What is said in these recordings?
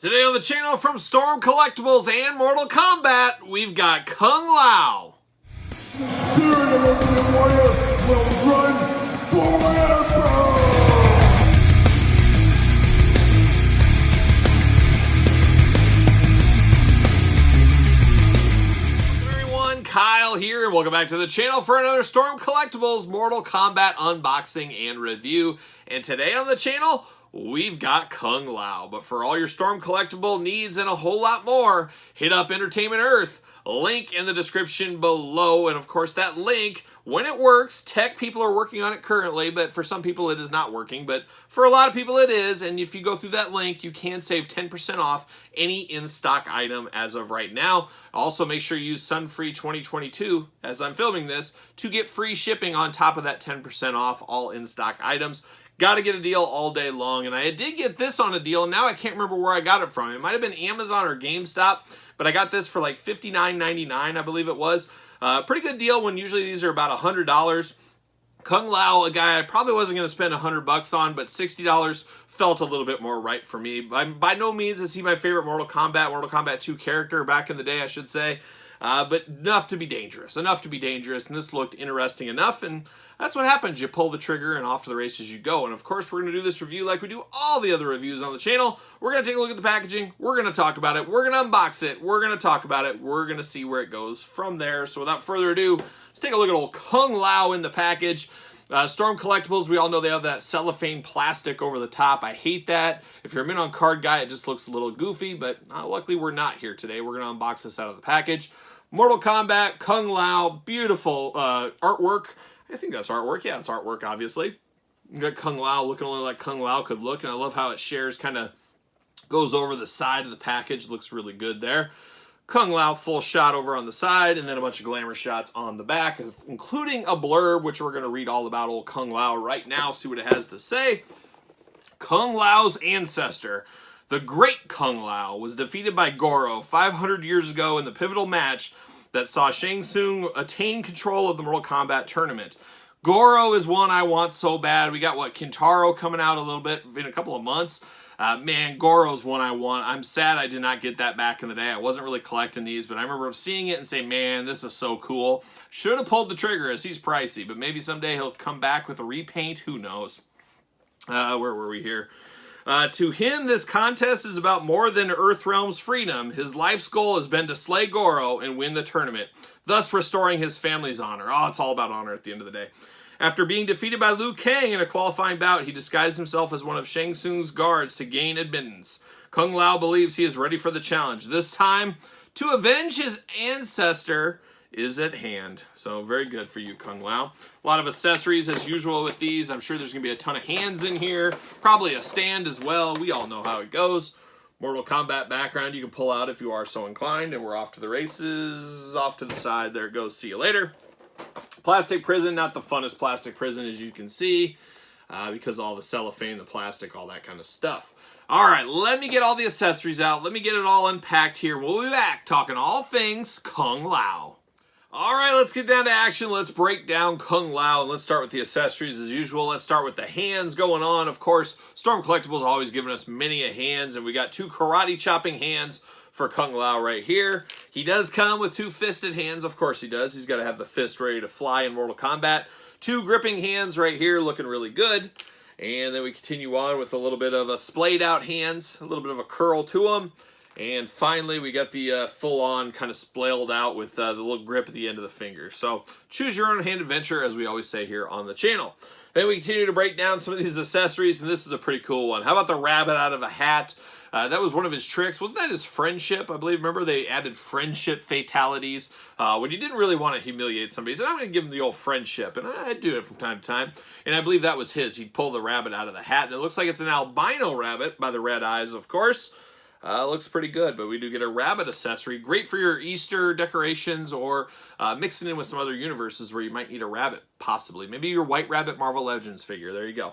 Today on the channel from Storm Collectibles and Mortal Kombat, we've got Kung Lao. The spirit of Ultimate Warrior will run forever! Everyone, Kyle here, and welcome back to the channel for another Storm Collectibles Mortal Kombat unboxing and review. And today on the channel, we've got Kung Lao. But for all your Storm Collectible needs and a whole lot more, hit up Entertainment Earth. Link in the description below. And of course, that link, when it works, tech people are working on it currently, but for some people it is not working. But for a lot of people it is. And if you go through that link, you can save 10% off any in-stock item as of right now. Also, make sure you use Sunfree 2022 as I'm filming this to get free shipping on top of that 10% off all in-stock items. Got to get a deal all day long, and I did get this on a deal, and now I can't remember where I got it from. It might have been Amazon or GameStop, but I got this for like $59.99, I believe it was. Pretty good deal when usually these are about $100. Kung Lao, a guy I probably wasn't going to spend $100 on, but $60 felt a little bit more right for me. By no means is he my favorite Mortal Kombat 2 character back in the day, I should say. But enough to be dangerous, and this looked interesting enough, and that's what happens. You pull the trigger, and off to the races you go. And of course, we're going to do this review like we do all the other reviews on the channel. We're going to take a look at the packaging, we're going to talk about it, we're going to unbox it, we're going to talk about it, we're going to see where it goes from there. So without further ado, let's take a look at old Kung Lao in the package. Storm Collectibles, we all know they have that cellophane plastic over the top. I hate that. If you're a mint on card guy, it just looks a little goofy, but luckily we're not here today. We're going to unbox this out of the package. Mortal Kombat, Kung Lao, beautiful artwork. I think that's artwork. Yeah, it's artwork, obviously. You got Kung Lao looking only like Kung Lao could look, and I love how it shares, kind of goes over the side of the package. Looks really good there. Kung Lao full shot over on the side, and then a bunch of glamour shots on the back, including a blurb, which we're going to read all about old Kung Lao right now, see what it has to say. Kung Lao's ancestor, the great Kung Lao, was defeated by Goro 500 years ago in the pivotal match that saw Shang Tsung attain control of the Mortal Kombat tournament. Goro is one I want so bad. We got, Kintaro coming out a little bit in a couple of months. Man, Goro's one I want. I'm sad I did not get that back in the day. I wasn't really collecting these, but I remember seeing it and saying, man, this is so cool. Should have pulled the trigger as he's pricey, but maybe someday he'll come back with a repaint. Who knows? Where were we here? To him, this contest is about more than Earthrealm's freedom. His life's goal has been to slay Goro and win the tournament, thus restoring his family's honor. Oh, it's all about honor at the end of the day. After being defeated by Liu Kang in a qualifying bout, he disguised himself as one of Shang Tsung's guards to gain admittance. Kung Lao believes he is ready for the challenge. This time, to avenge his ancestor is at hand. So very good for you, Kung Lao. A lot of accessories as usual with these. I'm sure there's going to be a ton of hands in here. Probably a stand as well. We all know how it goes. Mortal Kombat background you can pull out if you are so inclined. And we're off to the races. Off to the side. There it goes. See you later. Plastic prison. Not the funnest plastic prison as you can see. Because all the cellophane, the plastic, all that kind of stuff. All right, let me get all the accessories out. Let me get it all unpacked here. We'll be back talking all things Kung Lao. All right, let's get down to action. Let's break down Kung Lao, and let's start with the accessories as usual. Let's start with the hands going on. Of course, Storm Collectibles always giving us many a hands, and we got two karate chopping hands for Kung Lao right here. He does come with two fisted hands. Of course he does. He's got to have the fist ready to fly in Mortal Kombat. Two gripping hands right here looking really good. And then we continue on with a little bit of a splayed out hands, a little bit of a curl to them. And finally, we got the full-on kind of splayed out with the little grip at the end of the finger. So choose your own hand adventure, as we always say here on the channel. Then we continue to break down some of these accessories, and this is a pretty cool one. How about the rabbit out of a hat? That was one of his tricks. Wasn't that his friendship? I believe, remember, they added friendship fatalities when you didn't really want to humiliate somebody. He said, I'm going to give him the old friendship, and I do it from time to time. And I believe that was his. He'd pull the rabbit out of the hat, and it looks like it's an albino rabbit by the red eyes, of course. Looks pretty good, but we do get a rabbit accessory. Great for your Easter decorations or mixing in with some other universes where you might need a rabbit, possibly. Maybe your White Rabbit Marvel Legends figure. There you go.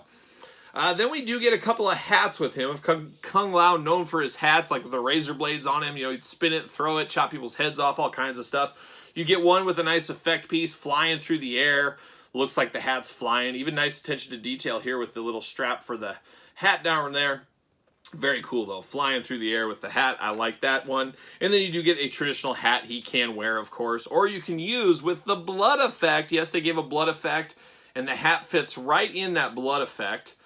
Then we do get a couple of hats with him. Kung Lao, known for his hats, like with the razor blades on him. You know, he'd spin it, throw it, chop people's heads off, all kinds of stuff. You get one with a nice effect piece flying through the air. Looks like the hat's flying. Even nice attention to detail here with the little strap for the hat down there. Very cool, though. Flying through the air with the hat. I like that one. And then you do get a traditional hat he can wear, of course. Or you can use with the blood effect. Yes, they gave a blood effect, and the hat fits right in that blood effect.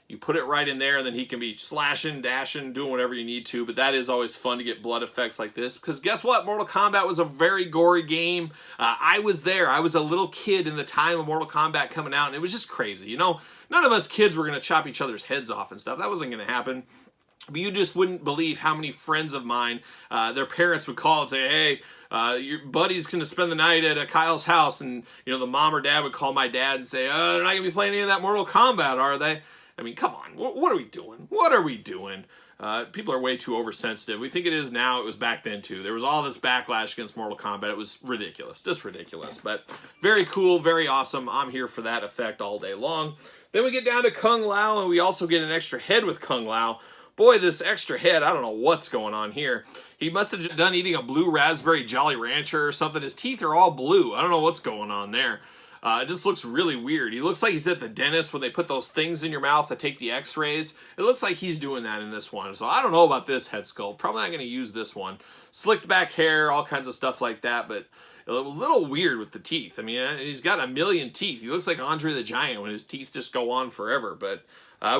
You put it right in there, and then he can be slashing, dashing, doing whatever you need to. But that is always fun to get blood effects like this. Because guess what? Mortal Kombat was a very gory game. I was there. I was a little kid in the time of Mortal Kombat coming out, and it was just crazy. You know, none of us kids were going to chop each other's heads off and stuff. That wasn't going to happen. But you just wouldn't believe how many friends of mine, their parents would call and say, hey, your buddy's going to spend the night at Kyle's house. And, you know, the mom or dad would call my dad and say, they're not going to be playing any of that Mortal Kombat, are they? I mean, come on. What are we doing? What are we doing? People are way too oversensitive. We think it is now. It was back then, too. There was all this backlash against Mortal Kombat. It was ridiculous. Just ridiculous. But very cool, very awesome. I'm here for that effect all day long. Then we get down to Kung Lao, and we also get an extra head with Kung Lao. Boy, this extra head, I don't know what's going on here. He must have just done eating a blue raspberry Jolly Rancher or something. His teeth are all blue. I don't know what's going on there. It just looks really weird. He looks like he's at the dentist when they put those things in your mouth that take the x-rays. It looks like he's doing that in this one. So I don't know about this head sculpt. Probably not going to use this one. Slicked back hair, all kinds of stuff like that, but a little weird with the teeth. I mean, he's got a million teeth. He looks like Andre the Giant when his teeth just go on forever, but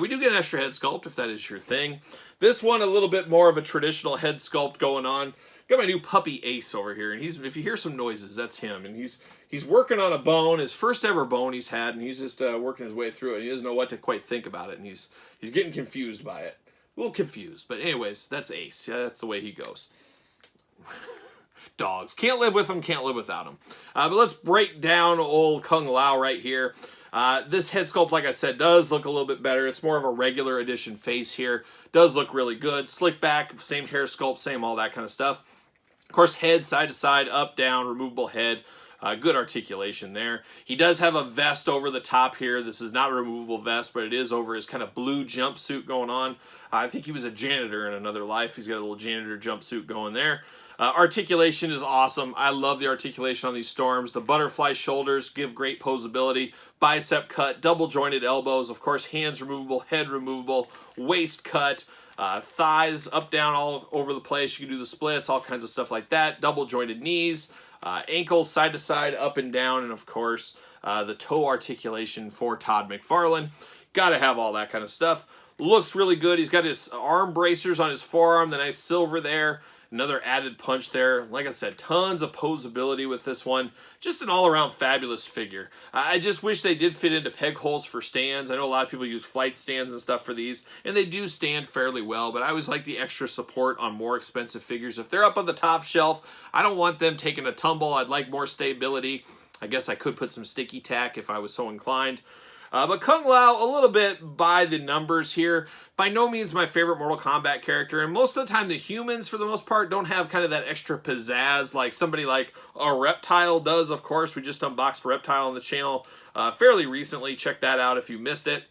we do get an extra head sculpt if that is your thing. This one, a little bit more of a traditional head sculpt going on. Got my new puppy Ace over here, and if you hear some noises, that's him. And he's working on a bone, his first ever bone he's had, and he's just working his way through it. He doesn't know what to quite think about it, and he's getting confused by it. A little confused, but anyways, that's Ace. Yeah, that's the way he goes. Dogs. Can't live with them, can't live without them. But let's break down old Kung Lao right here. This head sculpt, like I said, does look a little bit better. It's more of a regular edition face here. Does look really good. Slick back, same hair sculpt, same all that kind of stuff. Of course, head side to side, up, down, removable head. Good articulation there. He does have a vest over the top here. This is not a removable vest, but it is over his kind of blue jumpsuit going on. I think he was a janitor in another life. He's got a little janitor jumpsuit going there. Articulation is awesome. I love the articulation on these Storms. The butterfly shoulders give great posability. Bicep cut, double jointed elbows. Of course, hands removable, head removable, waist cut. Thighs up, down, all over the place. You can do the splits, all kinds of stuff like that. Double jointed knees. Ankles side to side, up and down. And of course, the toe articulation for Todd McFarlane. Got to have all that kind of stuff. Looks really good. He's got his arm bracers on his forearm. The nice silver there. Another added punch there. Like I said, tons of posability with this one. Just an all-around fabulous figure. I just wish they did fit into peg holes for stands. I know a lot of people use flight stands and stuff for these, and they do stand fairly well, but I always like the extra support on more expensive figures. If they're up on the top shelf, I don't want them taking a tumble. I'd like more stability. I guess I could put some sticky tack if I was so inclined. But Kung Lao, a little bit by the numbers here. By no means my favorite Mortal Kombat character. And most of the time, the humans, for the most part, don't have kind of that extra pizzazz like somebody like a Reptile does, of course. We just unboxed Reptile on the channel fairly recently. Check that out if you missed it.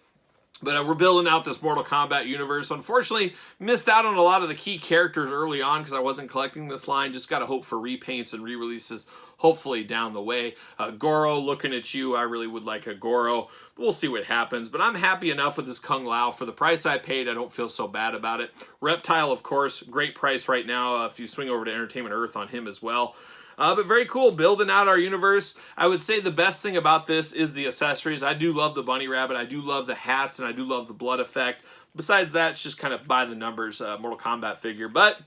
But we're building out this Mortal Kombat universe. Unfortunately, missed out on a lot of the key characters early on because I wasn't collecting this line. Just got to hope for repaints and re-releases, hopefully down the way. Goro, looking at you. I really would like a Goro. We'll see what happens. But I'm happy enough with this Kung Lao. For the price I paid, I don't feel so bad about it. Reptile, of course, great price right now if you swing over to Entertainment Earth on him as well. But very cool, building out our universe. I would say the best thing about this is the accessories. I do love the bunny rabbit. I do love the hats, and I do love the blood effect. Besides that, it's just kind of by the numbers Mortal Kombat figure. But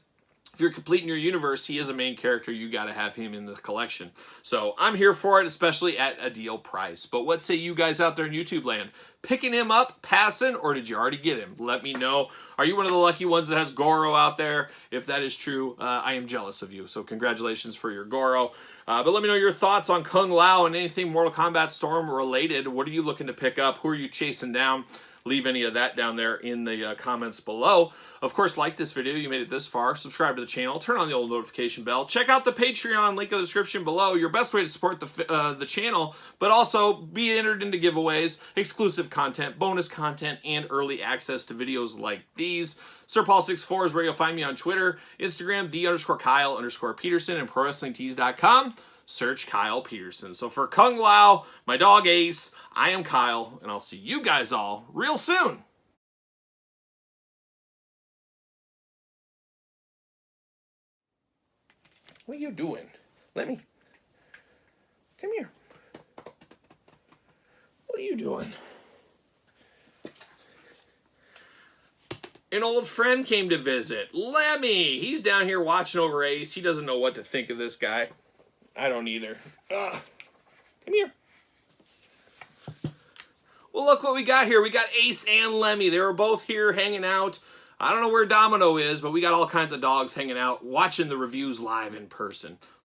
if you're completing your universe, he is a main character. You got to have him in the collection. So I'm here for it, especially at a deal price. But what say you guys out there in YouTube land? Picking him up, passing, or did you already get him? Let me know. Are you one of the lucky ones that has Goro out there? If that is true, I am jealous of you. So congratulations for your Goro. But let me know your thoughts on Kung Lao and anything Mortal Kombat Storm related. What are you looking to pick up? Who are you chasing down? Leave any of that down there in the comments below. Of course, like this video. You made it this far. Subscribe to the channel. Turn on the old notification bell. Check out the Patreon, link in the description below. Your best way to support the channel, but also be entered into giveaways, exclusive content, bonus content, and early access to videos like these. SirPaul64 is where you'll find me on Twitter, Instagram, D_Kyle_Peterson, and ProWrestlingTees.com. Search Kyle Peterson. So for Kung Lao, my dog Ace, I am Kyle, and I'll see you guys all real soon. What are you doing? Let me. Come here. What are you doing? An old friend came to visit. Lemmy! He's down here watching over Ace. He doesn't know what to think of this guy. I don't either. Come here. Well, look what we got here. We got Ace and Lemmy. They were both here hanging out. I don't know where Domino is, but we got all kinds of dogs hanging out, watching the reviews live in person.